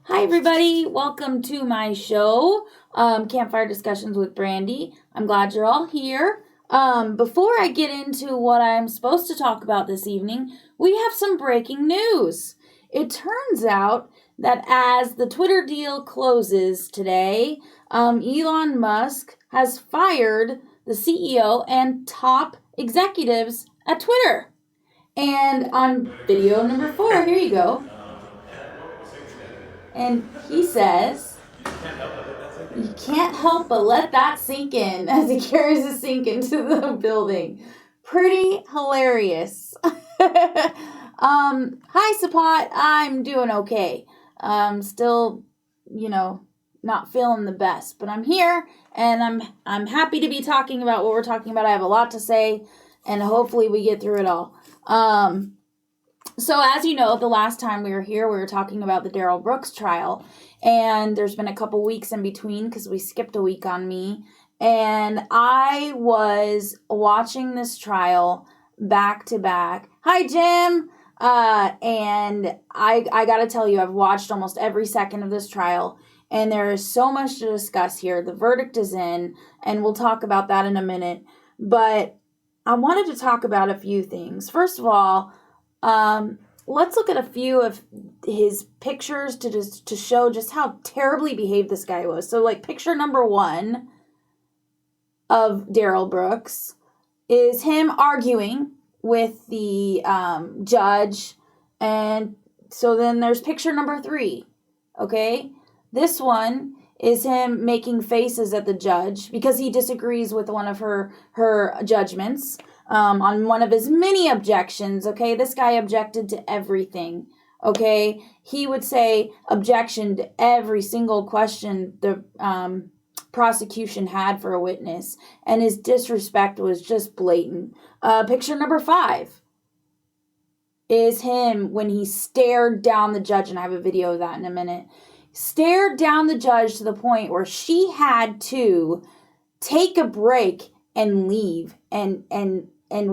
Hi, everybody. Welcome to my show, Campfire Discussions with Brandy. I'm glad you're all here. Before I get into what I'm supposed to talk about this evening, we have some breaking news. It turns out that as the Twitter deal closes today, Elon Musk has fired the CEO and top executives at Twitter. And on video number 4, here you go. And he says, you can't help but let that sink in as he carries a sink into the building. Pretty hilarious. Hi, Sapot. I'm doing okay. Still, not feeling the best, but I'm here and I'm happy to be talking about what we're talking about. I have a lot to say, and hopefully we get through it all. So as you know, the last time we were here, we were talking about the Darrel Brooks trial, and there's been a couple weeks in between because we skipped a week on me, and I was watching this trial back to back. Hi, Jim! And I gotta tell you, I've watched almost every second of this trial, and there is so much to discuss here. The verdict is in, and we'll talk about that in a minute, but I wanted to talk about a few things. First of all, let's look at a few of his pictures to show just how terribly behaved this guy was. So, picture number 1 of Darrel Brooks is him arguing with the judge, and so then there's picture number 3. Okay, this one is him making faces at the judge because he disagrees with one of her judgments. On one of his many objections, okay? This guy objected to everything, okay? He would say objection to every single question the prosecution had for a witness, and his disrespect was just blatant. Picture number 5 is him when he stared down the judge, and I have a video of that in a minute. Stared down the judge to the point where she had to take a break and leave and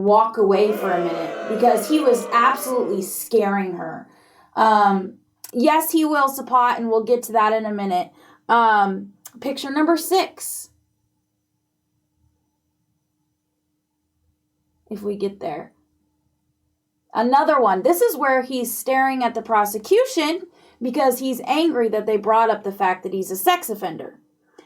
walk away for a minute because he was absolutely scaring her. Yes, he will, Sapot, and we'll get to that in a minute. Picture number 6. If we get there. Another one. This is where he's staring at the prosecution because he's angry that they brought up the fact that he's a sex offender.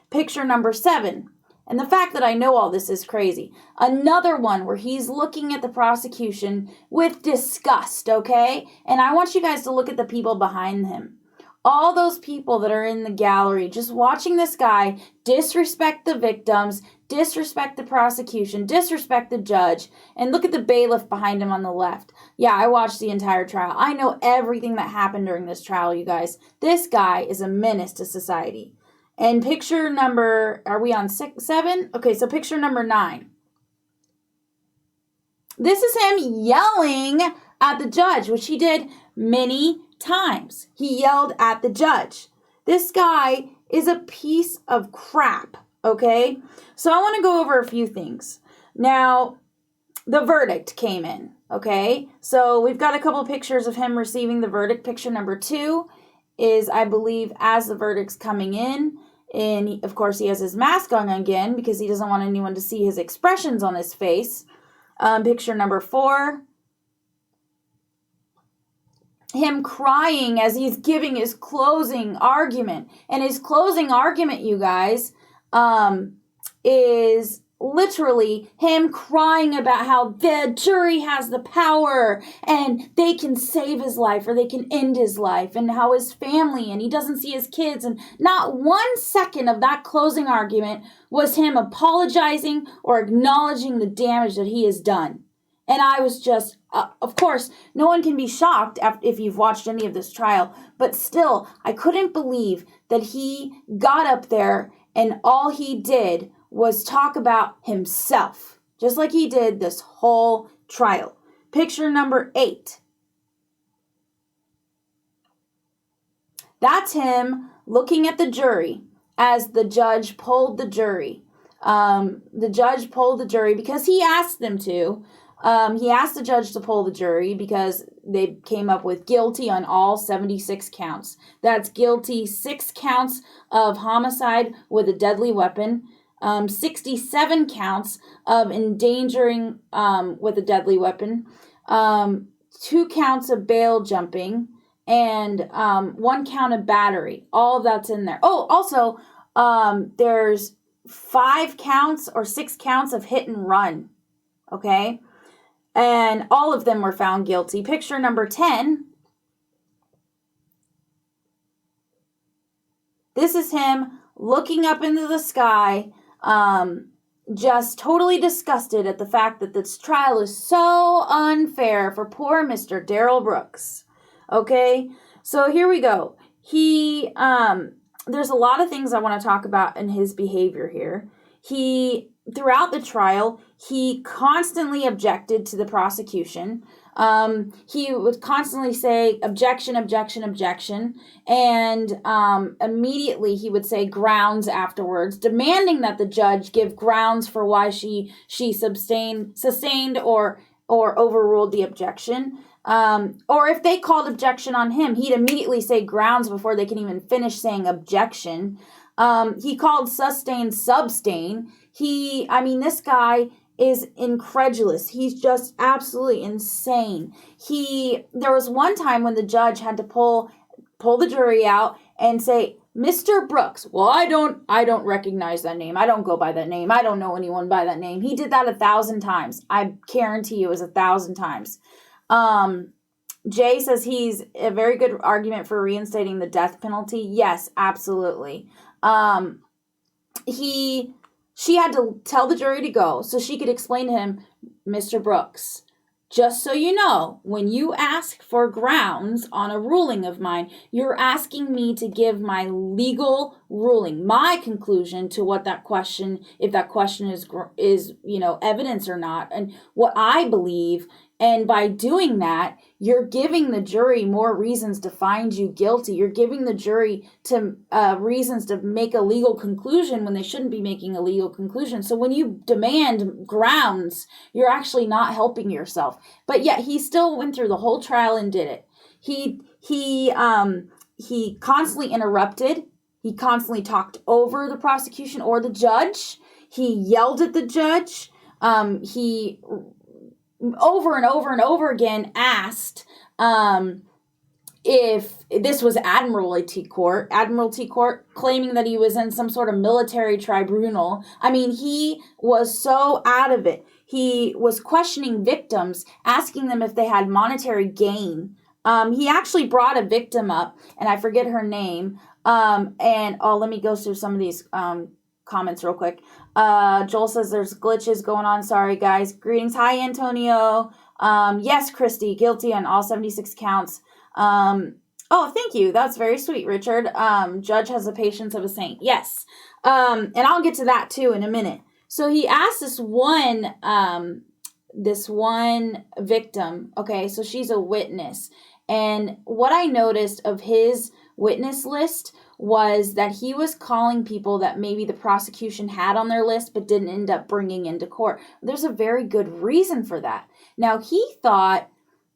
Picture number 7. And the fact that I know all this is crazy. Another one where he's looking at the prosecution with disgust, okay? And I want you guys to look at the people behind him. All those people that are in the gallery just watching this guy disrespect the victims, disrespect the prosecution, disrespect the judge, and look at the bailiff behind him on the left. Yeah, I watched the entire trial. I know everything that happened during this trial, you guys. This guy is a menace to society. And picture number, are we on 7? Okay, so picture number 9. This is him yelling at the judge, which he did many times. He yelled at the judge. This guy is a piece of crap, okay? So I want to go over a few things. Now, the verdict came in, okay? So we've got a couple pictures of him receiving the verdict. Picture number 2 is, I believe, as the verdict's coming in. And, of course, he has his mask on again because he doesn't want anyone to see his expressions on his face. Picture number 4. Him crying as he's giving his closing argument. And his closing argument, you guys, is literally him crying about how the jury has the power and they can save his life or they can end his life, and how his family and he doesn't see his kids. And not 1 second of that closing argument was him apologizing or acknowledging the damage that he has done. And I was just, of course, no one can be shocked if you've watched any of this trial, but still, I couldn't believe that he got up there and all he did was talk about himself, just like he did this whole trial. Picture number 8. That's him looking at the jury as the judge polled the jury. The judge polled the jury because he asked them to. He asked the judge to poll the jury because they came up with guilty on all 76 counts. That's guilty 6 counts of homicide with a deadly weapon, 67 counts of endangering with a deadly weapon, 2 counts of bail jumping, and 1 count of battery. All of that's in there. Oh, also, there's 5 counts or 6 counts of hit and run. Okay? And all of them were found guilty. Picture number 10. This is him looking up into the sky, just totally disgusted at the fact that this trial is so unfair for poor Mr. Darrel Brooks. Okay, so here we go. There's a lot of things I want to talk about in his behavior here. Throughout the trial, he constantly objected to the prosecution. He would constantly say, objection, objection, objection. And immediately he would say grounds afterwards, demanding that the judge give grounds for why she sustained or overruled the objection. Or if they called objection on him, he'd immediately say grounds before they can even finish saying objection. He called sustain substain. This guy is incredulous. He's just absolutely insane. There was one time when the judge had to pull the jury out and say, Mr. Brooks. Well, I don't recognize that name. I don't go by that name. I don't know anyone by that name. He did that 1,000 times. I guarantee you it was 1,000 times. Jay says he's a very good argument for reinstating the death penalty. Yes, absolutely. She had to tell the jury to go so she could explain to him, Mr. Brooks, just so you know, when you ask for grounds on a ruling of mine, you're asking me to give my legal ruling, my conclusion to what that question, if that question is evidence or not, and what I believe. And by doing that, you're giving the jury more reasons to find you guilty. You're giving the jury reasons to make a legal conclusion when they shouldn't be making a legal conclusion. So when you demand grounds, you're actually not helping yourself. But yet he still went through the whole trial and did it. He constantly interrupted. He constantly talked over the prosecution or the judge. He yelled at the judge. He over and over and over again asked if this was Admiralty Court, claiming that he was in some sort of military tribunal. He was so out of it. He was questioning victims, asking them if they had monetary gain. He actually brought a victim up, and I forget her name. Let me go through some of these comments real quick. Joel says there's glitches going on. Sorry, guys. Greetings. Hi, Antonio. Yes, Christy, guilty on all 76 counts. Thank you. That's very sweet, Richard. Judge has the patience of a saint. Yes. And I'll get to that too in a minute. So he asked this one victim. Okay, so she's a witness. And what I noticed of his witness list was that he was calling people that maybe the prosecution had on their list but didn't end up bringing into court. There's a very good reason for that. Now, he thought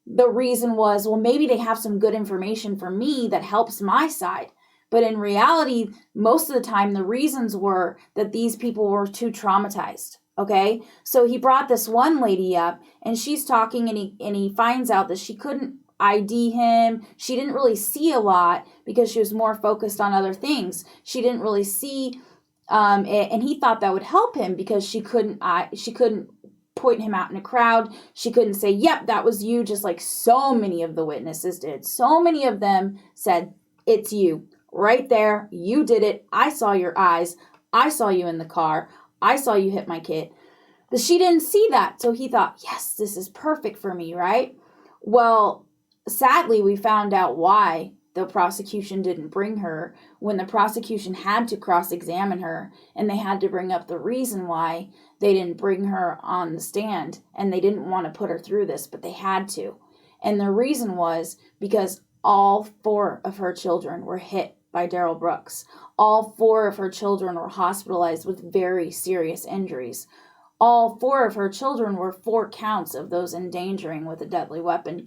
the reason was, well, maybe they have some good information for me that helps my side. But in reality, most of the time, the reasons were that these people were too traumatized. Okay, so he brought this one lady up, and she's talking, and he finds out that she couldn't ID him. She didn't really see a lot because she was more focused on other things. She didn't really see, and he thought that would help him because she couldn't point him out in a crowd. She couldn't say, "Yep, that was you," just like so many of the witnesses did. So many of them said, "It's you, right there. You did it. I saw your eyes. I saw you in the car. I saw you hit my kid." But she didn't see that, so he thought, "Yes, this is perfect for me," right? Well, sadly, we found out why the prosecution didn't bring her when the prosecution had to cross-examine her, and they had to bring up the reason why they didn't bring her on the stand, and they didn't want to put her through this, but they had to. And the reason was because all 4 of her children were hit by Darrel Brooks. All 4 of her children were hospitalized with very serious injuries. All 4 of her children were 4 counts of those endangering with a deadly weapon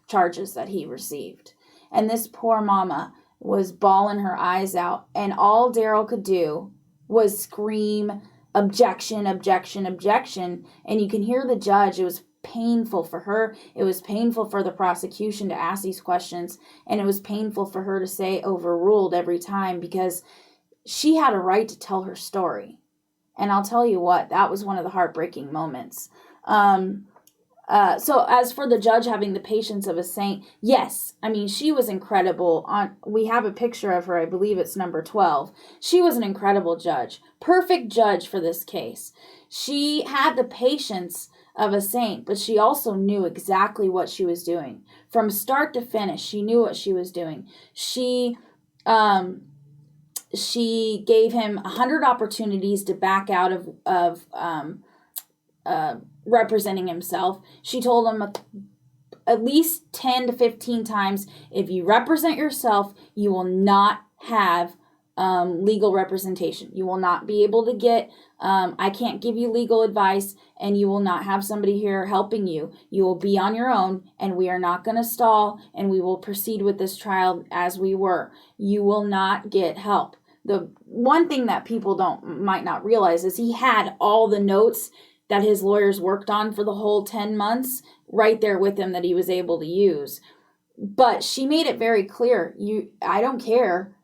charges that he received. And this poor mama was bawling her eyes out, and all Darrel could do was scream, objection, objection, objection. And you can hear the judge. It was painful for her. It was painful for the prosecution to ask these questions, and it was painful for her to say overruled every time, because she had a right to tell her story. And I'll tell you what, that was one of the heartbreaking moments. So as for the judge having the patience of a saint, yes, I mean, she was incredible. We have a picture of her. I believe it's number 12. She was an incredible judge, perfect judge for this case. She had the patience of a saint, but she also knew exactly what she was doing. From start to finish, she knew what she was doing. She gave him 100 opportunities to back out of representing himself. She told him at least 10 to 15 times, if you represent yourself, you will not have legal representation. You will not be able to get, I can't give you legal advice, and you will not have somebody here helping you. You will be on your own, and we are not going to stall, and we will proceed with this trial as we were. You will not get help. The one thing that people might not realize is he had all the notes that his lawyers worked on for the whole 10 months right there with him that he was able to use. But she made it very clear, I don't care.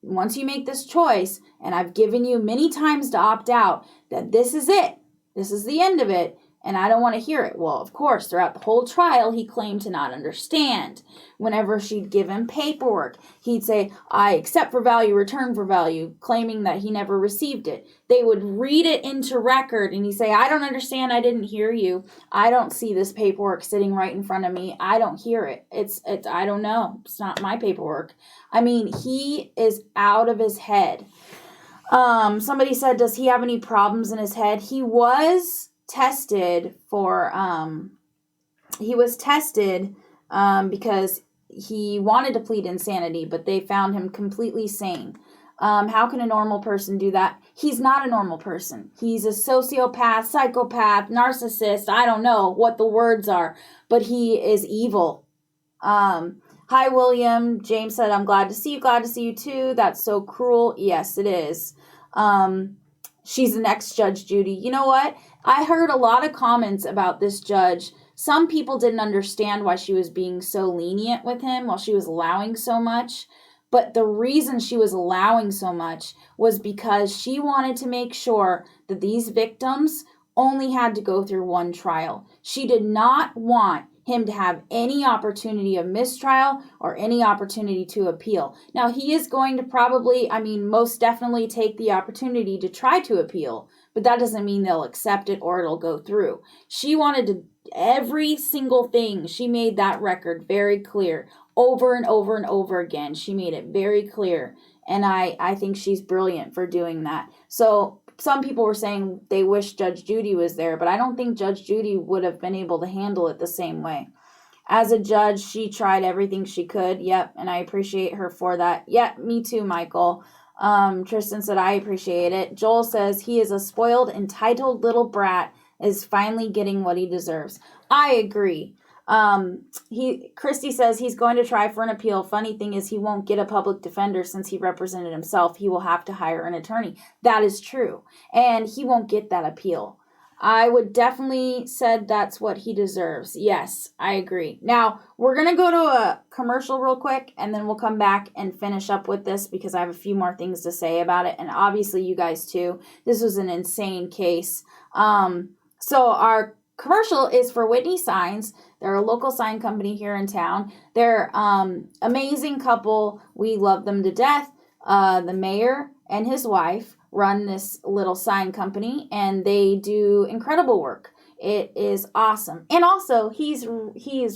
Once you make this choice, and I've given you many times to opt out, that this is it. This is the end of it, and I don't want to hear it. Well, of course, throughout the whole trial, he claimed to not understand. Whenever she'd give him paperwork, he'd say, I accept for value, return for value, claiming that he never received it. They would read it into record, and he'd say, I don't understand, I didn't hear you. I don't see this paperwork sitting right in front of me. I don't hear it. It's I don't know. It's not my paperwork. I mean, he is out of his head. Somebody said, does he have any problems in his head? He was tested for, because he wanted to plead insanity, but they found him completely sane. How can a normal person do that? He's not a normal person. He's a sociopath, psychopath, narcissist. I don't know what the words are, but he is evil. Hi, William. James said, I'm glad to see you. Glad to see you too. That's so cruel. Yes, it is. She's the next Judge Judy. You know what? I heard a lot of comments about this judge. Some people didn't understand why she was being so lenient with him while she was allowing so much. But the reason she was allowing so much was because she wanted to make sure that these victims only had to go through one trial. She did not want him to have any opportunity of mistrial or any opportunity to appeal. Now, he is going to probably, most definitely take the opportunity to try to appeal, but that doesn't mean they'll accept it or it'll go through. She wanted to, every single thing, she made that record very clear over and over and over again. She made it very clear, and I think she's brilliant for doing that. So some people were saying they wish Judge Judy was there, but I don't think Judge Judy would have been able to handle it the same way. As a judge, she tried everything she could. Yep, and I appreciate her for that. Yeah, me too, Michael. Tristan said, I appreciate it. Joel says, he is a spoiled, entitled little brat, is finally getting what he deserves. I agree. Christy says he's going to try for an appeal. Funny thing is, he won't get a public defender since he represented himself. He will have to hire an attorney. That is true. And he won't get that appeal. I would definitely said that's what he deserves. Yes, I agree. Now, we're going to go to a commercial real quick, and then we'll come back and finish up with this because I have a few more things to say about it. And obviously you guys too. This was an insane case. So our commercial is for Whitney Signs. They're a local sign company here in town. They're amazing couple. We love them to death. The mayor and his wife run this little sign company, and they do incredible work. It is awesome. And also, he is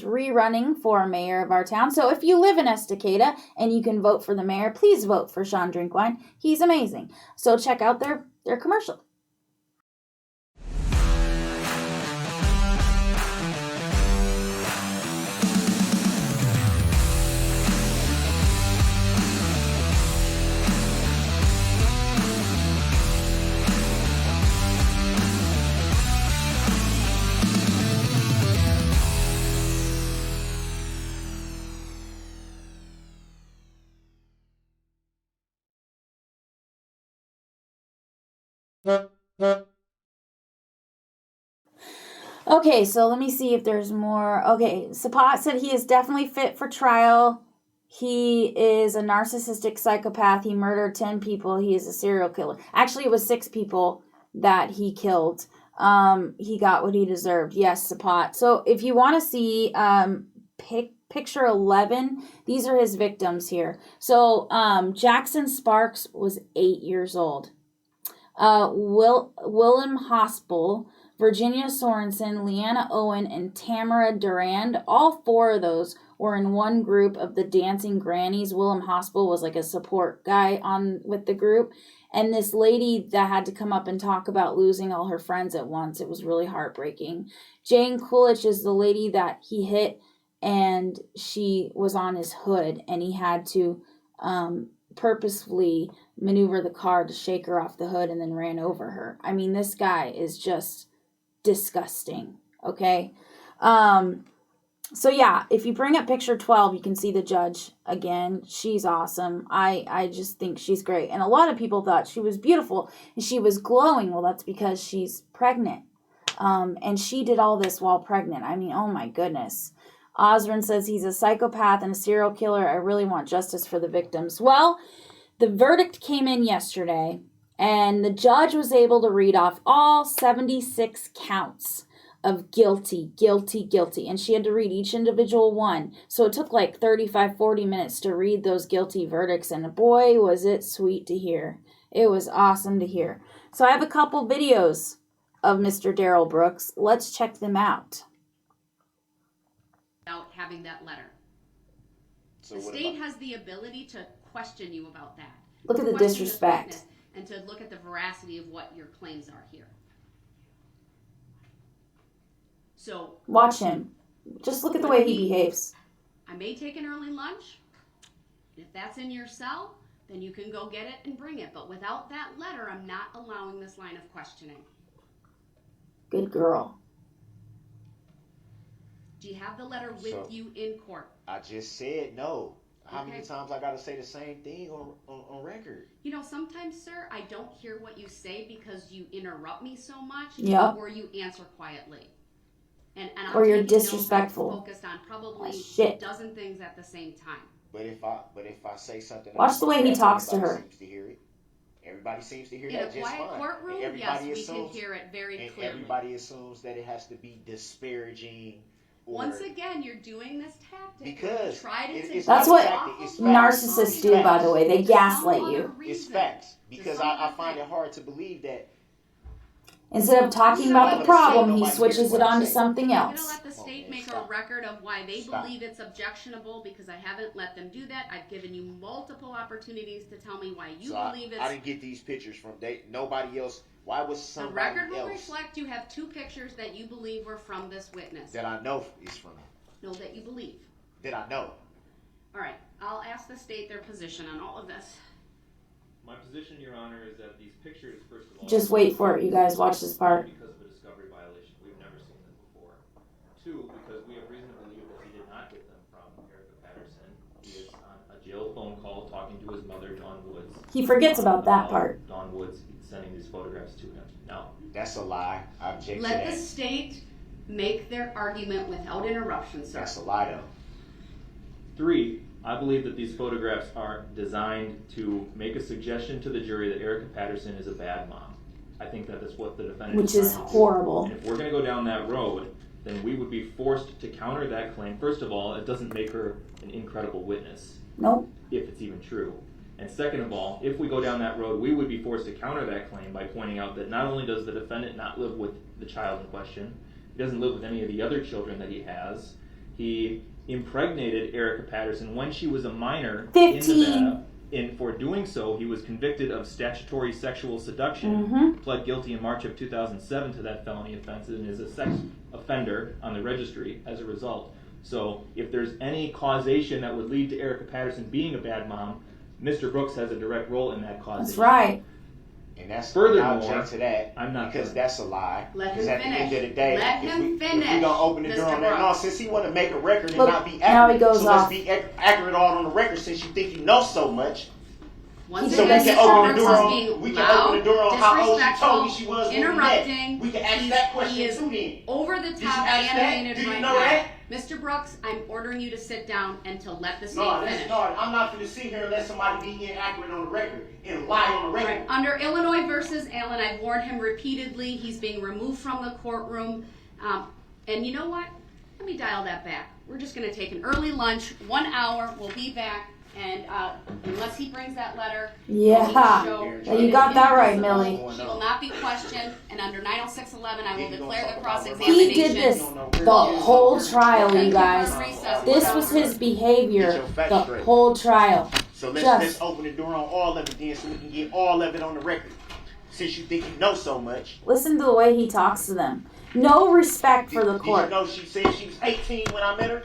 rerunning for mayor of our town. So if you live in Estacada and you can vote for the mayor, please vote for Sean Drinkwine. He's amazing. So check out their commercial. Okay, so let me see if there's more. Okay, Sapat said he is definitely fit for trial. He is a narcissistic psychopath. He murdered 10 people. He is a serial killer. Actually, it was 6 people that he killed. He got what he deserved. Yes, Sapat. So if you want to see picture 11, these are his victims here. So Jackson Sparks was 8 years old. Willem Hospital, Virginia Sorensen, Leanna Owen, and Tamara Durand, all 4 of those were in one group of the Dancing Grannies. Willem Hospital was like a support guy on with the group. And this lady that had to come up and talk about losing all her friends at once, it was really heartbreaking. Jane Coolidge is the lady that he hit, and she was on his hood, and he had to purposefully maneuver the car to shake her off the hood and then ran over her. I mean, this guy is just disgusting, okay? So yeah, if you bring up picture 12, you can see the judge again. She's awesome. I just think she's great. And a lot of people thought she was beautiful and she was glowing. Well, that's because she's pregnant. And she did all this while pregnant. I mean, oh my goodness. Osborne says he's a psychopath and a serial killer. I really want justice for the victims. Well, the verdict came in yesterday, and the judge was able to read off all 76 counts of guilty, guilty, guilty. And she had to read each individual one. So it took like 35, 40 minutes to read those guilty verdicts. And boy, was it sweet to hear. It was awesome to hear. So I have a couple videos of Mr. Darrel Brooks. Let's check them out. Without having that letter. So the state has the ability to question you about that. Look at the disrespect. And to look at the veracity of what your claims are here. So watch him. Just look at the way he behaves. I may take an early lunch. If that's in your cell, then you can go get it and bring it. But without that letter, I'm not allowing this line of questioning. Good girl. Do you have the letter with you in court? I just said no. How many times I got to say the same thing on record? You know, sometimes, sir, I don't hear what you say because you interrupt me so much, or you answer quietly. And or you're disrespectful. Focused on probably a dozen things at the same time. But if I say something, watch the way he talks to her. Seems to hear it. Everybody seems to hear in that just fine. In a quiet courtroom, yes, we can hear it very clearly. Everybody assumes that it has to be disparaging. Once again, you're doing this tactic. Because that's what narcissists do, by the way. They gaslight you. It's facts. Because I find it hard to believe that instead of talking about the problem, he switches it on to something else. I'm going to let the state make a record of why they believe it's objectionable, because I haven't let them do that. I've given you multiple opportunities to tell me why you believe it's... I didn't get these pictures from nobody else. Why was somebody else? The record will reflect you have 2 pictures that you believe were from this witness. That I know is from him. No, that you believe. That I know. All right. I'll ask the state their position on all of this. My position, Your Honor, is that these pictures, first of all... Just wait for it, you guys. Watch this part. Because of a discovery violation. We've never seen them before. 2, because we have reason to believe that he did not get them from Erica Patterson. He is on a jail phone call talking to his mother, Dawn Woods. He forgets about that part. Dawn Woods sending these photographs to him. Now, that's a lie. I object to that. Let the state make their argument without interruption, sir. That's a lie, though. 3, I believe that these photographs are designed to make a suggestion to the jury that Erica Patterson is a bad mom. I think that is what the defendant which is horrible. And if we're going to go down that road, then we would be forced to counter that claim. First of all, it doesn't make her an incredible witness. Nope. If it's even true. And second of all, if we go down that road, we would be forced to counter that claim by pointing out that not only does the defendant not live with the child in question, he doesn't live with any of the other children that he has. He impregnated Erica Patterson when she was a minor 15. in Nevada. And for doing so, he was convicted of statutory sexual seduction, pled guilty in March of 2007 to that felony offense, and is a sex offender on the registry as a result. So if there's any causation that would lead to Erica Patterson being a bad mom, Mr. Brooks has a direct role in that causation. That's right. And that's furthermore, to that, I'm not because that's a lie. Let him because at finish. the end of the day, Let him finish. If we gonna open the door Mr. on that, Brooks. no, since he want to make a record and Look, not be accurate, now he goes so off. let's be accurate all on the record since you think you know so much. Once So we again, can Mr. open the Brooks door is on. being We can open the door loud, on how old she told me disrespectful, she was when we interrupting. met. We can ask that question He is too. Then over the Did you top, ask that? animated Do you right know now. that? Mr. Brooks, I'm ordering you to sit down and to let the No, state that's finish. not. I'm not going to sit here and let somebody be inaccurate on the record and lie on the record. Right. Under Illinois versus Allen, I've warned him repeatedly. He's being removed from the courtroom. And you know what? Let me dial that back. We're just going to take an early lunch, 1 hour. We'll be back. And unless he brings that letter, Yeah. You got that right, Millie. She will not be questioned. And under 906.11, I will declare the He cross-examination. did this the whole trial, you guys. This was his behavior the whole trial. So let's open the door on all of it then, so we can get all of it on the record. Since you think you know so much. Listen to the way he talks to them. No respect for the court. Did you know she said she was 18 when I met her?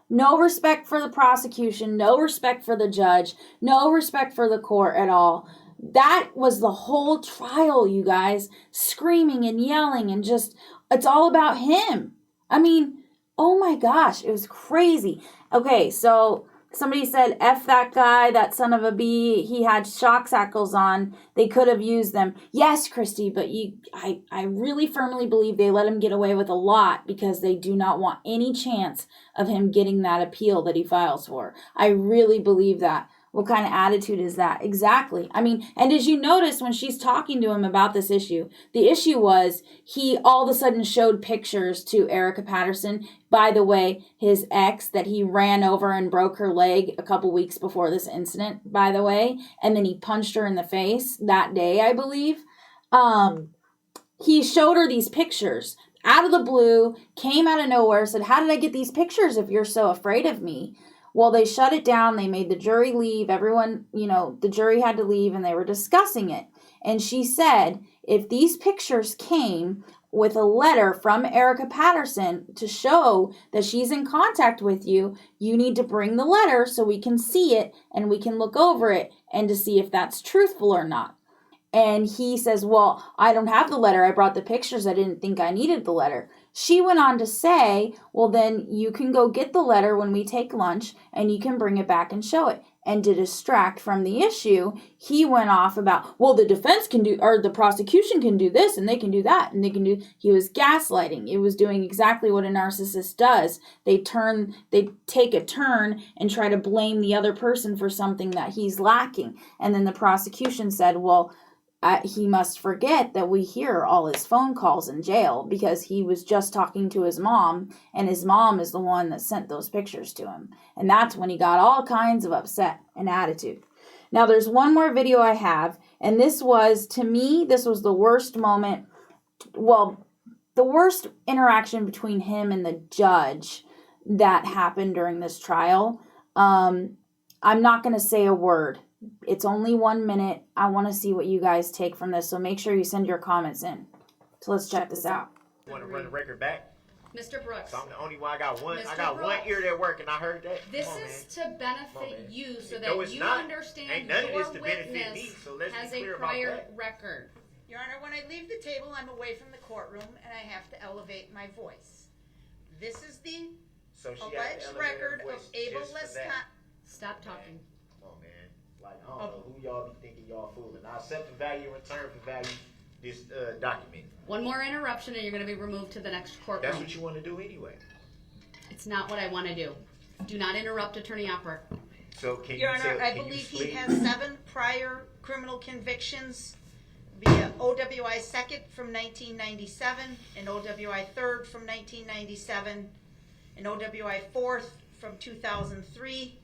No respect for the prosecution. No respect for the judge. No respect for the court at all. That was the whole trial, you guys. Screaming and yelling and just, it's all about him. I mean, oh my gosh, it was crazy. Okay, so somebody said, F that guy, that son of a bee. He had shock shackles on. They could have used them. Yes, Christy, but I really firmly believe they let him get away with a lot because they do not want any chance of him getting that appeal that he files for. I really believe that. What kind of attitude is that? Exactly. I mean, and as you notice when she's talking to him about this issue, the issue was he all of a sudden showed pictures to Erica Patterson. By the way, his ex that he ran over and broke her leg a couple weeks before this incident, by the way, and then he punched her in the face that day, I believe. He showed her these pictures out of the blue, came out of nowhere, said, how did I get these pictures if you're so afraid of me? Well, they shut it down. They made the jury leave. Everyone, the jury had to leave and they were discussing it. And she said, if these pictures came with a letter from Erica Patterson to show that she's in contact with you, you need to bring the letter so we can see it and we can look over it and to see if that's truthful or not. And he says, well, I don't have the letter. I brought the pictures. I didn't think I needed the letter. She went on to say, well, then you can go get the letter when we take lunch and you can bring it back and show it. And to distract from the issue, he went off about, well, the defense can do, or the prosecution can do this and they can do that and they can do, he was gaslighting. It was doing exactly what a narcissist does. They take a turn and try to blame the other person for something that he's lacking. And then the prosecution said, well, he must forget that we hear all his phone calls in jail because he was just talking to his mom and his mom is the one that sent those pictures to him. And that's when he got all kinds of upset and attitude. Now there's one more video I have, and this was, to me, this was the worst moment, well, the worst interaction between him and the judge that happened during this trial. I'm not going to say a word. It's only 1 minute. I want to see what you guys take from this, so make sure you send your comments in. So let's check this out. You want to run the record back? Mr. Brooks. So I'm the only one. I got one. Mr. I got Brooks. one ear that work, and I heard that. This is to benefit you so that No, it's you not. understand Ain't none of your this to benefit witness me, so let's has be a clear about prior that. record. Your Honor, when I leave the table, I'm away from the courtroom, and I have to elevate my voice. This is the So she alleged record of Abel Lescott. Stop talking. Come on, man. Like, I don't know who y'all be thinking y'all fooling. I accept the value in return for value this document. One more interruption and you're going to be removed to the next courtroom. That's what you want to do anyway. It's not what I want to do. Do not interrupt Attorney Opper. So can Your you Honor, tell, I can believe you he split? has 7 prior criminal convictions via OWI 2nd from 1997, and OWI 3rd from 1997, and OWI 4th from 2003,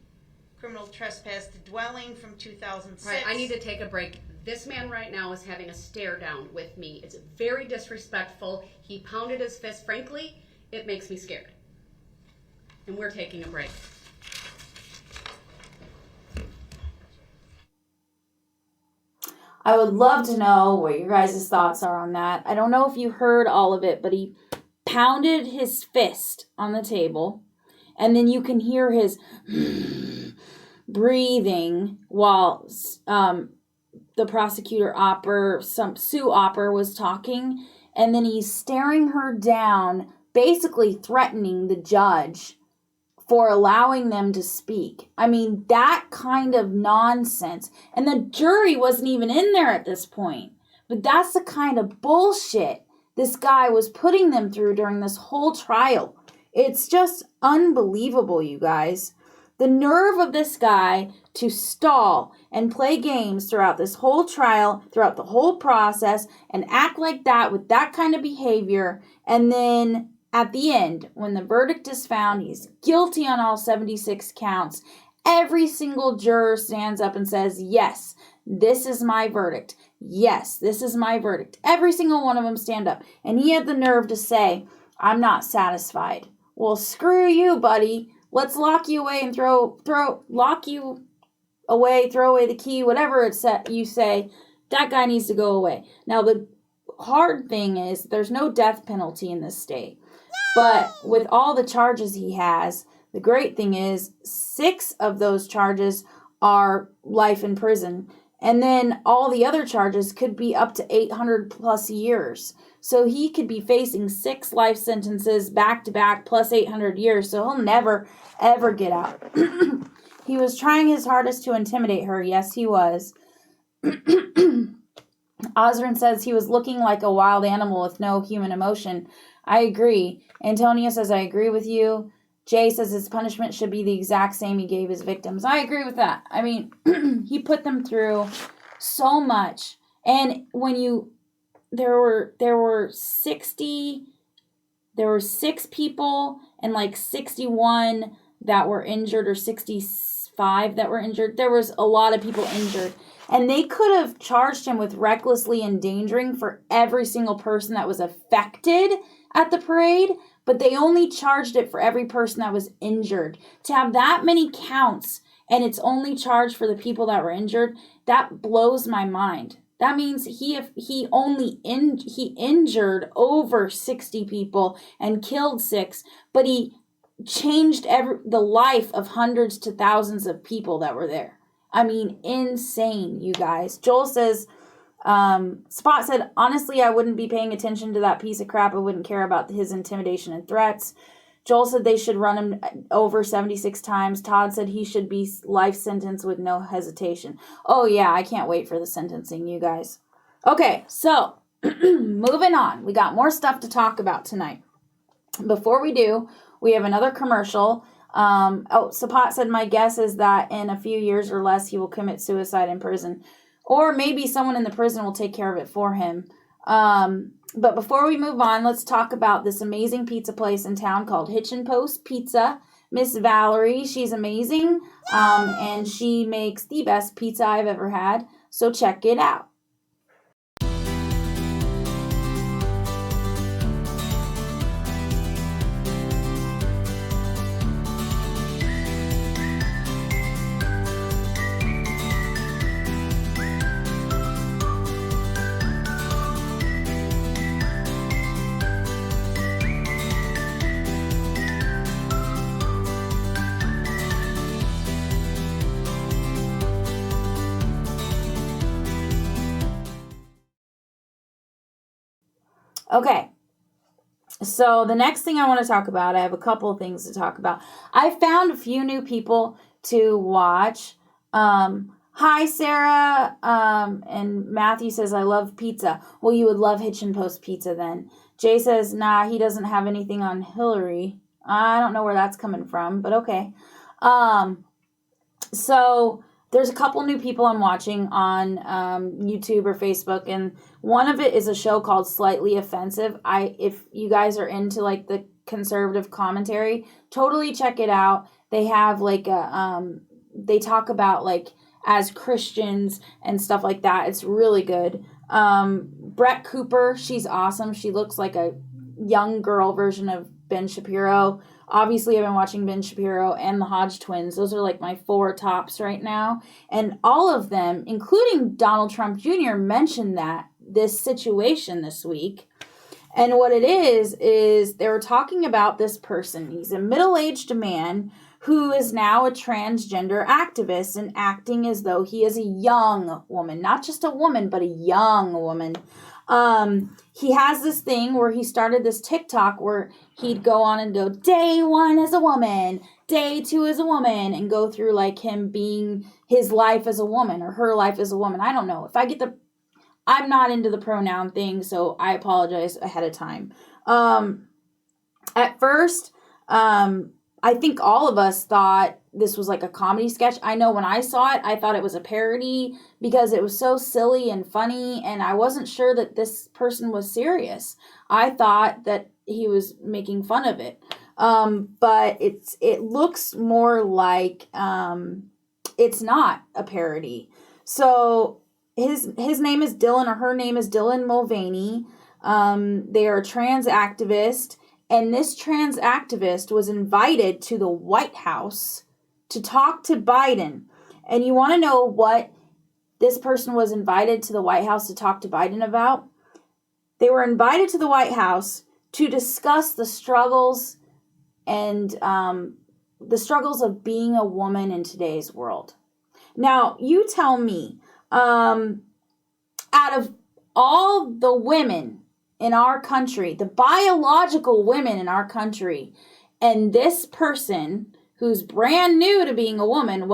criminal trespass to dwelling from 2006. Right, I need to take a break. This man right now is having a stare down with me. It's very disrespectful. He pounded his fist. Frankly, it makes me scared. And we're taking a break. I would love to know what your guys' thoughts are on that. I don't know if you heard all of it, but he pounded his fist on the table, and then you can hear his breathing while the prosecutor Sue Opper was talking, and then he's staring her down, basically threatening the judge for allowing them to speak. I mean, that kind of nonsense. And the jury wasn't even in there at this point. But that's the kind of bullshit this guy was putting them through during this whole trial. It's just unbelievable, you guys. The nerve of this guy to stall and play games throughout this whole trial, throughout the whole process, and act like that with that kind of behavior. And then at the end, when the verdict is found, he's guilty on all 76 counts. Every single juror stands up and says, yes, this is my verdict. Yes, this is my verdict. Every single one of them stand up. And he had the nerve to say, I'm not satisfied. Well, screw you, buddy. Let's lock you away and throw away the key, whatever it's you say. That guy needs to go away. Now, the hard thing is there's no death penalty in this state. But with all the charges he has, the great thing is 6 of those charges are life in prison. And then all the other charges could be up to 800 plus years. So he could be facing 6 life sentences back to back plus 800 years. So he'll never, ever get out. He was trying his hardest to intimidate her. Yes, he was. Osborne says he was looking like a wild animal with no human emotion. I agree. Antonia says, I agree with you. Jay says his punishment should be the exact same he gave his victims. I agree with that. I mean, he put them through so much. And when there were 6 people and like 61 that were injured, or 65 that were injured. There was a lot of people injured. And they could have charged him with recklessly endangering for every single person that was affected at the parade, but they only charged it for every person that was injured. To have that many counts and it's only charged for the people that were injured, that blows my mind. That means he injured over 60 people and killed 6, but he changed the life of hundreds to thousands of people that were there. I mean, insane, you guys. Joel says, Spot said, honestly, I wouldn't be paying attention to that piece of crap. I wouldn't care about his intimidation and threats. Joel said they should run him over 76 times. Todd said he should be life sentenced with no hesitation. Oh, yeah, I can't wait for the sentencing, you guys. Okay, so moving on. We got more stuff to talk about tonight. Before we do, we have another commercial. Sapat said, my guess is that in a few years or less, he will commit suicide in prison. Or maybe someone in the prison will take care of it for him. But before we move on, let's talk about this amazing pizza place in town called Hitchin' Post Pizza. Miss Valerie, she's amazing. And she makes the best pizza I've ever had. So check it out. Okay, so the next thing I want to talk about, I have a couple of things to talk about. I found a few new people to watch. Hi, Sarah. And Matthew says, I love pizza. Well, you would love Hitchin' Post Pizza then. Jay says, nah, he doesn't have anything on Hillary. I don't know where that's coming from, but okay. So there's a couple new people I'm watching on YouTube or Facebook, and one of it is a show called Slightly Offensive. If you guys are into like the conservative commentary, totally check it out. They have like they talk about like as Christians and stuff like that. It's really good. Brett Cooper, she's awesome. She looks like a young girl version of Ben Shapiro. Obviously, I've been watching Ben Shapiro and the Hodge twins. Those are like my 4 tops right now. And all of them, including Donald Trump Jr., mentioned this situation this week. And what it is they were talking about this person. He's a middle-aged man who is now a transgender activist and acting as though he is a young woman. Not just a woman, but a young woman. He has this thing where he started this TikTok where he'd go on and go, day 1 as a woman, day 2 as a woman, and go through like him being his life as a woman or her life as a woman. I don't know. I'm not into the pronoun thing, so I apologize ahead of time. At first, I think all of us thought this was like a comedy sketch. I know when I saw it, I thought it was a parody because it was so silly and funny, and I wasn't sure that this person was serious. I thought that he was making fun of it. But it looks more like it's not a parody. So his name is Dylan, or her name is Dylan Mulvaney. They are a trans activist. And this trans activist was invited to the White House to talk to Biden. And you want to know what this person was invited to the White House to talk to Biden about? They were invited to the White House to discuss the struggles and the struggles of being a woman in today's world. Now, you tell me, out of all the women in our country, the biological women in our country, and this person who's brand new to being a woman,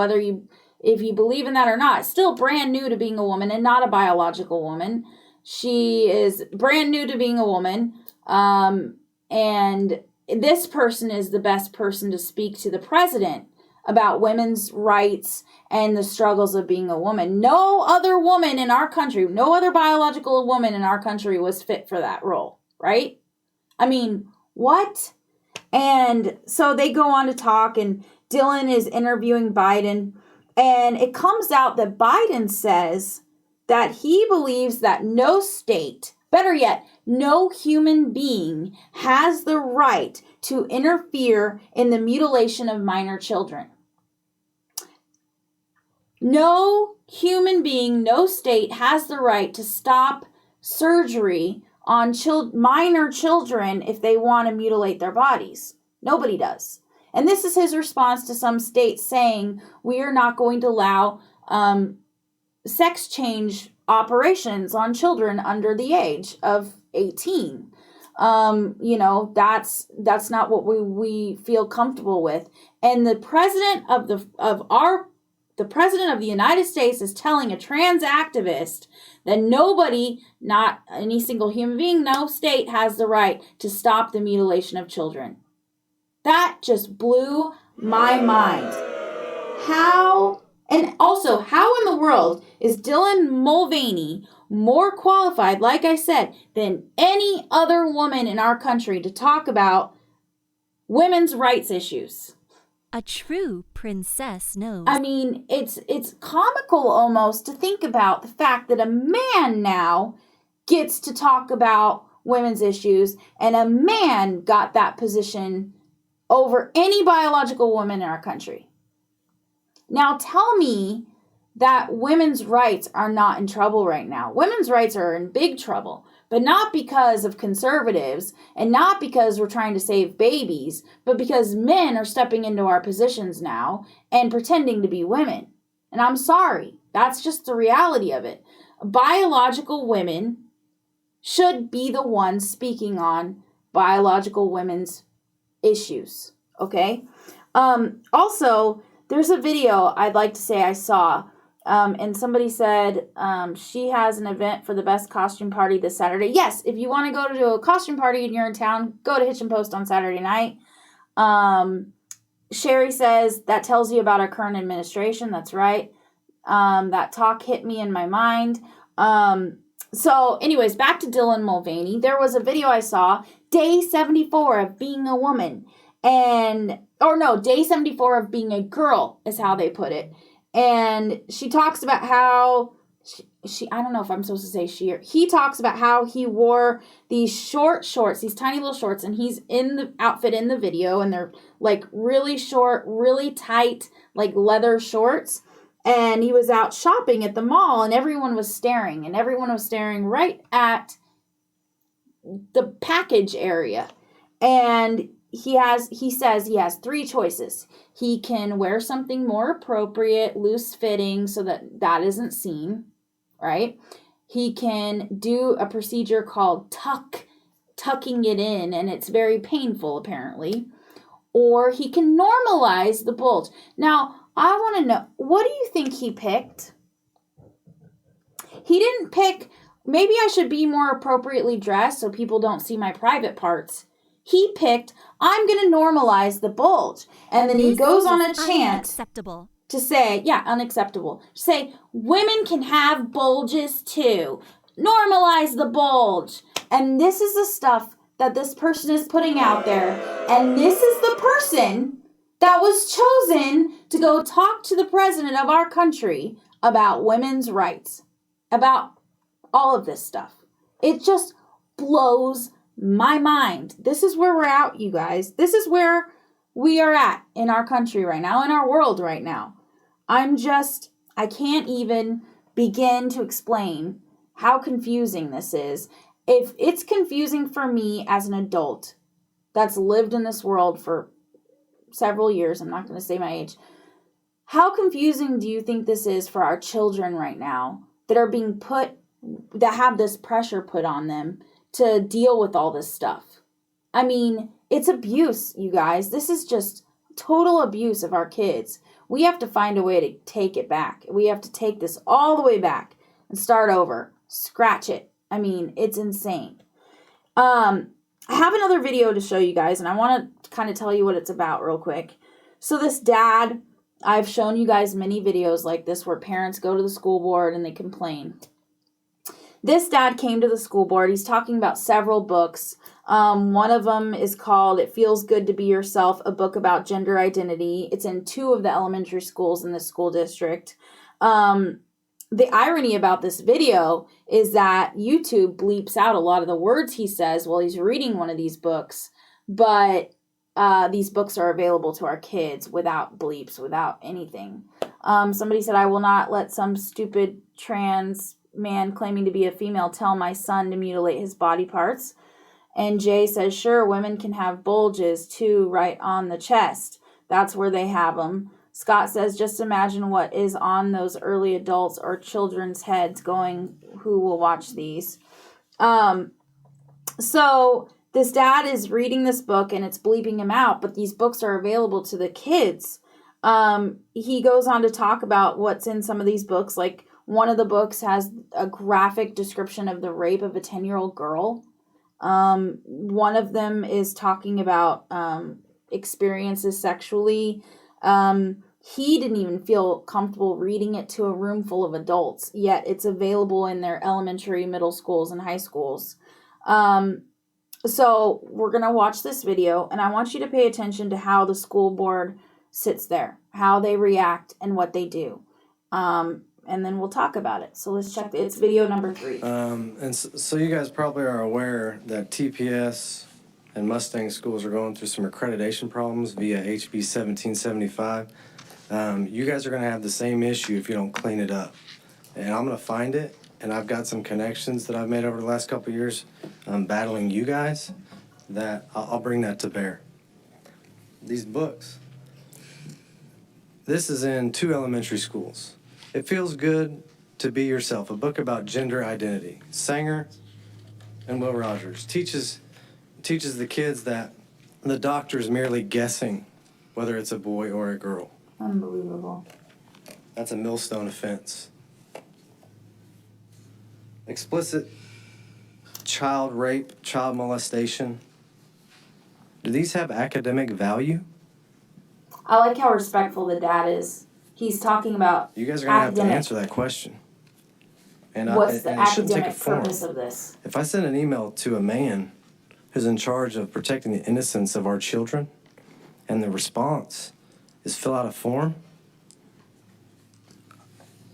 if you believe in that or not, still brand new to being a woman and not a biological woman. She is brand new to being a woman, and this person is the best person to speak to the president about women's rights and the struggles of being a woman. No other woman in our country, no other biological woman in our country was fit for that role, right? I mean, what? And so they go on to talk, and Dylan is interviewing Biden, and it comes out that Biden says that he believes that no state, better yet, no human being has the right to interfere in the mutilation of minor children. No human being, no state has the right to stop surgery on minor children if they want to mutilate their bodies. Nobody does. And this is his response to some states saying we are not going to allow sex change operations on children under the age of 18. That's not what we feel comfortable with. And the president of the president of the United States is telling a trans activist that nobody, not any single human being, no state has the right to stop the mutilation of children. That just blew my mind. How in the world is Dylan Mulvaney more qualified, like I said, than any other woman in our country to talk about women's rights issues? A true princess knows. I mean, it's comical almost to think about the fact that a man now gets to talk about women's issues, and a man got that position over any biological woman in our country. Now tell me that women's rights are not in trouble right now. Women's rights are in big trouble, but not because of conservatives and not because we're trying to save babies, but because men are stepping into our positions now and pretending to be women. And I'm sorry, that's just the reality of it. Biological women should be the ones speaking on biological women's issues, okay? Also, there's a video I'd like to say I saw, and somebody said she has an event for the best costume party this Saturday. Yes, if you want to go to a costume party and you're in town, go to Hitch and Post on Saturday night. Sherry says that tells you about our current administration. That's right. That talk hit me in my mind. So anyways, back to Dylan Mulvaney. There was a video I saw, day 74 of being a woman. Day 74 of being a girl is how they put it. And she talks about how she I don't know if I'm supposed to say she or he talks about how he wore these short shorts, these tiny little shorts, and he's in the outfit in the video, and they're like really short, really tight, like leather shorts. And he was out shopping at the mall, and everyone was staring right at the package area. And he says he has 3 choices. He can wear something more appropriate, loose fitting, so that isn't seen, right? He can do a procedure called tucking it in, and it's very painful apparently. Or he can normalize the bulge. Now, I want to know, what do you think he picked? He didn't pick, maybe I should be more appropriately dressed so people don't see my private parts. He picked, I'm going to normalize the bulge. And then he goes on a chant Unacceptable. to say, unacceptable. Say, women can have bulges too. Normalize the bulge. And this is the stuff that this person is putting out there. And this is the person that was chosen to go talk to the president of our country about women's rights, about all of this stuff. It just blows my mind. This is where we're at, you guys. This is where we are at in our country right now, in our world right now. I can't even begin to explain how confusing this is. If it's confusing for me as an adult that's lived in this world for several years, I'm not going to say my age, how confusing do you think this is for our children right now that are being that have this pressure put on them to deal with all this stuff? I mean, it's abuse, you guys. This is just total abuse of our kids. We have to find a way to take it back. We have to take this all the way back and start over. Scratch it. I mean, it's insane. I have another video to show you guys, and I want to kind of tell you what it's about real quick. So this dad, I've shown you guys many videos like this where parents go to the school board and they complain. This dad came to the school board. He's talking about several books. One of them is called It Feels Good to Be Yourself, a book about gender identity. It's in 2 of the elementary schools in the school district. The irony about this video is that YouTube bleeps out a lot of the words he says while he's reading one of these books, but these books are available to our kids without bleeps, without anything. Somebody said, I will not let some stupid trans man claiming to be a female tell my son to mutilate his body parts. And Jay says, sure, women can have bulges too, right on the chest. That's where they have them. Scott says, just imagine what is on those early adults or children's heads going, who will watch these. So this dad is reading this book and it's bleeping him out, but these books are available to the kids. He goes on to talk about what's in some of these books. Like one of the books has a graphic description of the rape of a 10-year-old girl. One of them is talking about experiences sexually. He didn't even feel comfortable reading it to a room full of adults, yet it's available in their elementary, middle schools, and high schools. So we're going to watch this video, and I want you to pay attention to how the school board sits there, how they react, and what they do. And then we'll talk about it. So let's check. It's video number 3. So you guys probably are aware that TPS and Mustang schools are going through some accreditation problems via HB 1775. You guys are going to have the same issue if you don't clean it up. And I'm going to find it, and I've got some connections that I've made over the last couple of years battling you guys that I'll bring that to bear. These books. This is in 2 elementary schools. It Feels Good to Be Yourself, a book about gender identity. Sanger and Will Rogers teaches the kids that the doctor is merely guessing whether it's a boy or a girl. Unbelievable. That's a millstone offense. Explicit child rape, child molestation. Do these have academic value? I like how respectful the dad is. He's talking about You guys are going to have to answer that question. And what's the it shouldn't take a academic form. purpose of this? If I send an email to a man who's in charge of protecting the innocence of our children, and the response is fill out a form,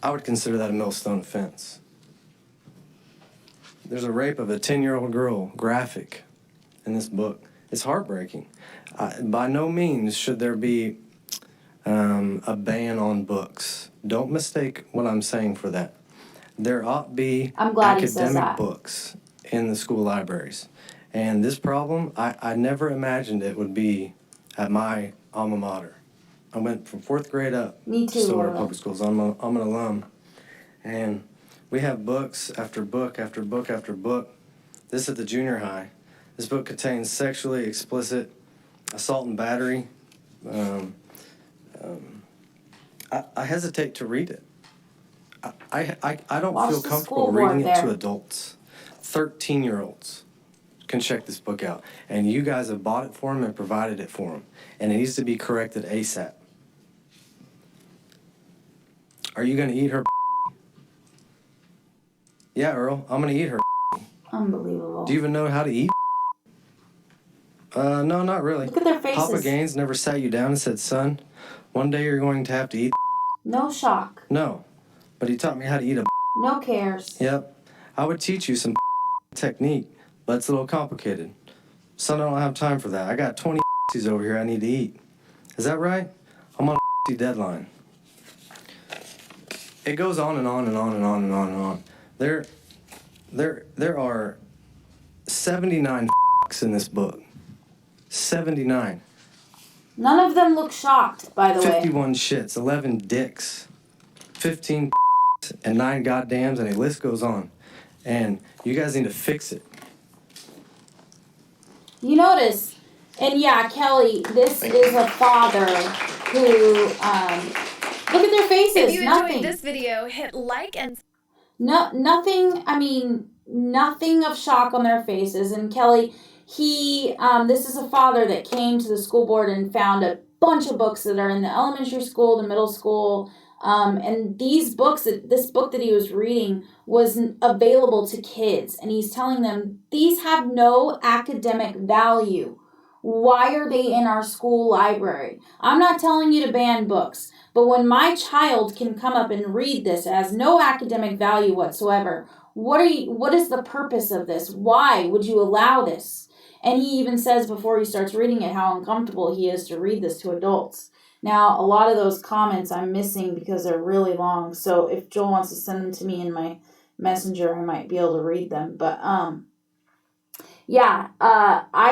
I would consider that a millstone offense. There's a rape of a 10-year-old girl, graphic, in this book. It's heartbreaking. By no means should there be a ban on books. Don't mistake what I'm saying for that. There ought be academic books in the school libraries. And this problem, I never imagined it would be at my alma mater. I went from 4th grade up. Me too, Stillwater Laura. Public Schools. I'm an alum. And We have books after book after book after book. This at the junior high. This book contains sexually explicit assault and battery. I hesitate to read it. I don't Watch feel the comfortable school board reading it to there. adults. 13-year-olds can check this book out. And you guys have bought it for them and provided it for them. And it needs to be corrected ASAP. Are you going to eat her? Yeah, Earl, I'm going to eat her. Unbelievable. Do you even know how to eat? No, not really. Look at their faces. Papa Gaines never sat you down and said, son, one day you're going to have to eat. No shock. No, but he taught me how to eat a. No cares. Yep. I would teach you some technique, but it's a little complicated. Son, I don't have time for that. I got 20 over here I need to eat. Is that right? I'm on a deadline. It goes on and on and on and on and on and on. There are 79 in this book. 79. None of them look shocked, by the way. 51 shits, 11 dicks, 15 and 9 goddams, and the list goes on. And you guys need to fix it. You notice, and yeah, Kelly, this is a father who, look at their faces. If you Nothing. enjoyed this video, hit like and Nothing, I mean, nothing of shock on their faces. And Kelly, this is a father that came to the school board and found a bunch of books that are in the elementary school, the middle school, and this book that he was reading was available to kids. And he's telling them, these have no academic value. Why are they in our school library? I'm not telling you to ban books, but when my child can come up and read this, it has no academic value whatsoever. What is the purpose of this? Why would you allow this? And he even says before he starts reading it how uncomfortable he is to read this to adults. Now, a lot of those comments I'm missing because they're really long. So if Joel wants to send them to me in my messenger, I might be able to read them. But I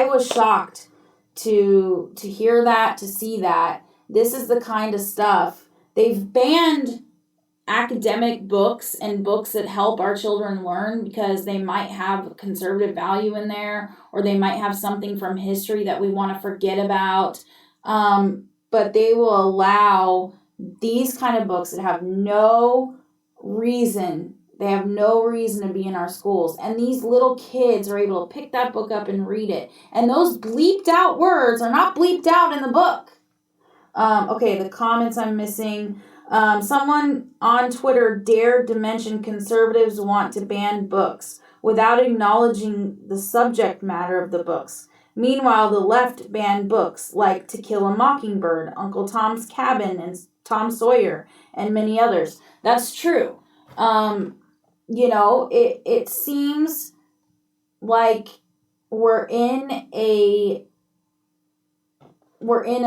was shocked to hear that, to see that. This is the kind of stuff. They've banned academic books and books that help our children learn because they might have conservative value in there, or they might have something from history that we want to forget about. But they will allow these kind of books that have no reason. They have no reason to be in our schools. And these little kids are able to pick that book up and read it. And those bleeped out words are not bleeped out in the book. Okay, the comments I'm missing. Someone on Twitter dared to mention conservatives want to ban books without acknowledging the subject matter of the books. Meanwhile, the left banned books like To Kill a Mockingbird, Uncle Tom's Cabin, and Tom Sawyer, and many others. That's true. It seems like we're in a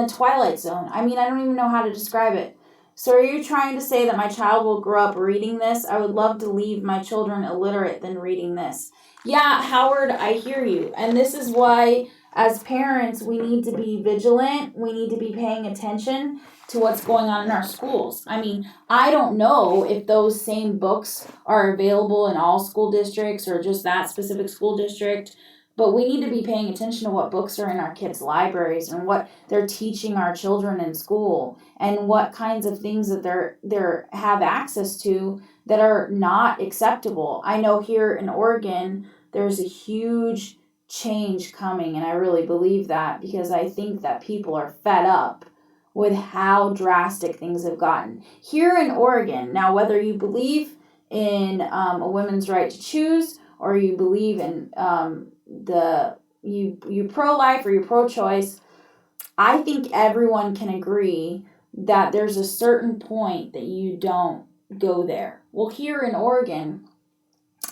twilight zone. I mean, I don't even know how to describe it. So are you trying to say that my child will grow up reading this? I would love to leave my children illiterate than reading this. Yeah, Howard, I hear you. And this is why, as parents, we need to be vigilant. We need to be paying attention to what's going on in our schools. I mean, I don't know if those same books are available in all school districts or just that specific school district. But we need to be paying attention to what books are in our kids' libraries and what they're teaching our children in school and what kinds of things that they're have access to that are not acceptable. I know here in Oregon, there's a huge change coming, and I really believe that because I think that people are fed up with how drastic things have gotten. Here in Oregon, now whether you believe in a women's right to choose or you believe in you pro-life or you pro-choice, I think everyone can agree that there's a certain point that you don't go there. Well, here in Oregon,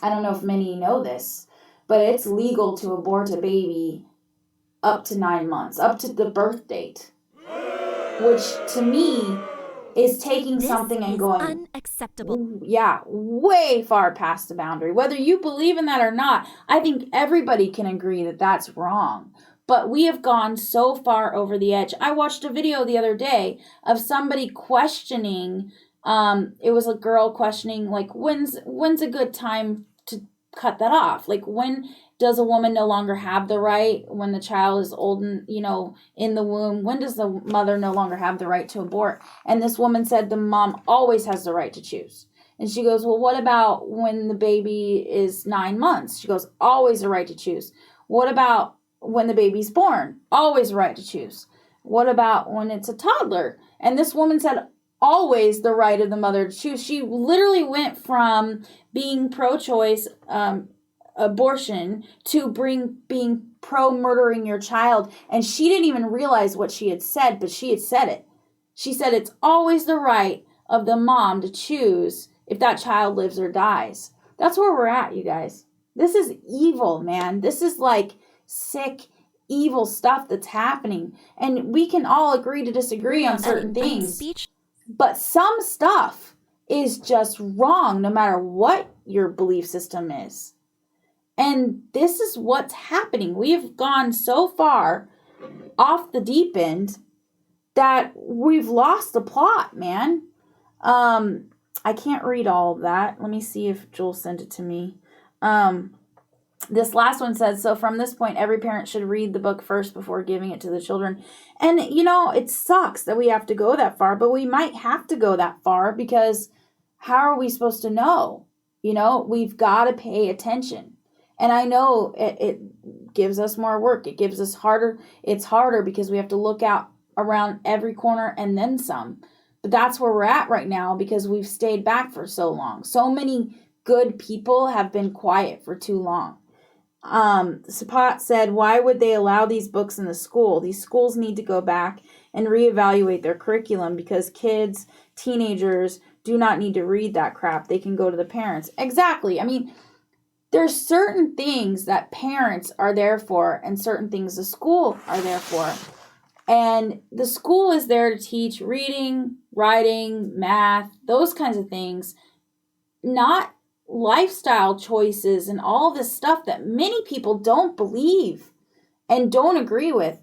I don't know if many know this, but it's legal to abort a baby up to 9 months, up to the birth date, which to me is taking something and going unacceptable. Yeah, way far past the boundary. Whether you believe in that or not, I think everybody can agree that that's wrong. But we have gone so far over the edge. I watched a video the other day of somebody questioning It was a girl questioning, like, when's a good time to cut that off? Like, when does a woman no longer have the right, when the child is old and, in the womb, when does the mother no longer have the right to abort? And this woman said the mom always has the right to choose. And she goes, well, what about when the baby is 9 months? She goes, always the right to choose. What about when the baby's born? Always the right to choose. What about when it's a toddler? And this woman said, always the right of the mother to choose. She literally went from being pro-choice, abortion, to being pro-murdering your child. And she didn't even realize what she had said, but she had said it. She said it's always the right of the mom to choose if that child lives or dies. That's where we're at, you guys. This is evil, man. This is like sick, evil stuff that's happening. And we can all agree to disagree on certain things. But some stuff is just wrong no matter what your belief system is. And this is what's happening. We have gone so far off the deep end that we've lost the plot, man. I can't read all of that. Let me see if Joel sent it to me. This last one says, so from this point, every parent should read the book first before giving it to the children. And, it sucks that we have to go that far, but we might have to go that far because how are we supposed to know? We've got to pay attention. And I know it gives us more work. It gives us harder. It's harder because we have to look out around every corner and then some. But that's where we're at right now because we've stayed back for so long. So many good people have been quiet for too long. Sapat said, why would they allow these books in the school? These schools need to go back and reevaluate their curriculum because kids, teenagers do not need to read that crap. They can go to the parents. Exactly. I mean, there's certain things that parents are there for and certain things the school are there for. And the school is there to teach reading, writing, math, those kinds of things, not lifestyle choices and all this stuff that many people don't believe and don't agree with.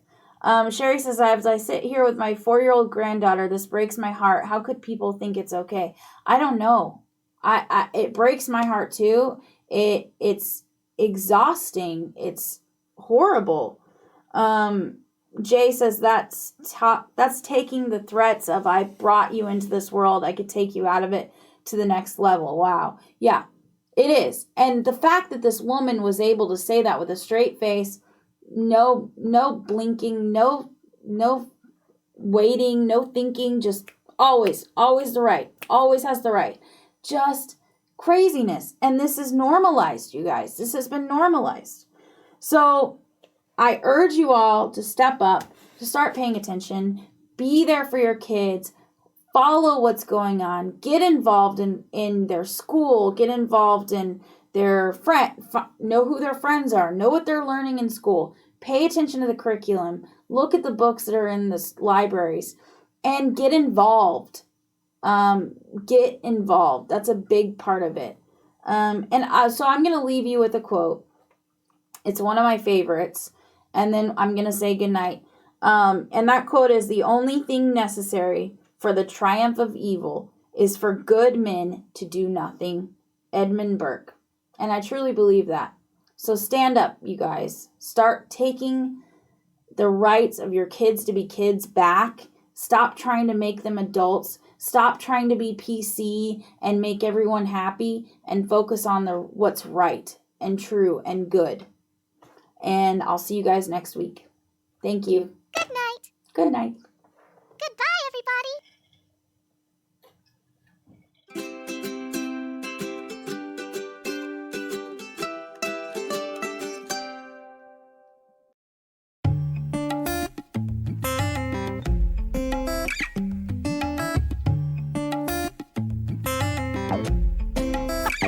Sherry says, as I sit here with my 4-year-old granddaughter, this breaks my heart. How could people think it's okay? I don't know. It breaks my heart too. It's exhausting. It's horrible. Jay says that's taking the threats of I brought you into this world. I could take you out of it to the next level. Wow. Yeah, it is. And the fact that this woman was able to say that with a straight face, no blinking, no waiting, no thinking, just always the right, always has the right. Just craziness. And this is normalized, you guys. This has been normalized. So I urge you all to step up, to start paying attention, be there for your kids, follow what's going on, get involved in their school, get involved in their know who their friends are, know what they're learning in school, pay attention to the curriculum, look at the books that are in the libraries, and get involved. Get involved. That's a big part of it. So I'm going to leave you with a quote. It's one of my favorites. And then I'm going to say goodnight. And that quote is, the only thing necessary for the triumph of evil is for good men to do nothing. Edmund Burke. And I truly believe that. So stand up, you guys. Start taking the rights of your kids to be kids back. Stop trying to make them adults. Stop trying to be PC and make everyone happy, and focus on what's right and true and good. And I'll see you guys next week. Thank you. Good night. Good night. Goodbye, everybody.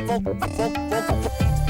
Vocal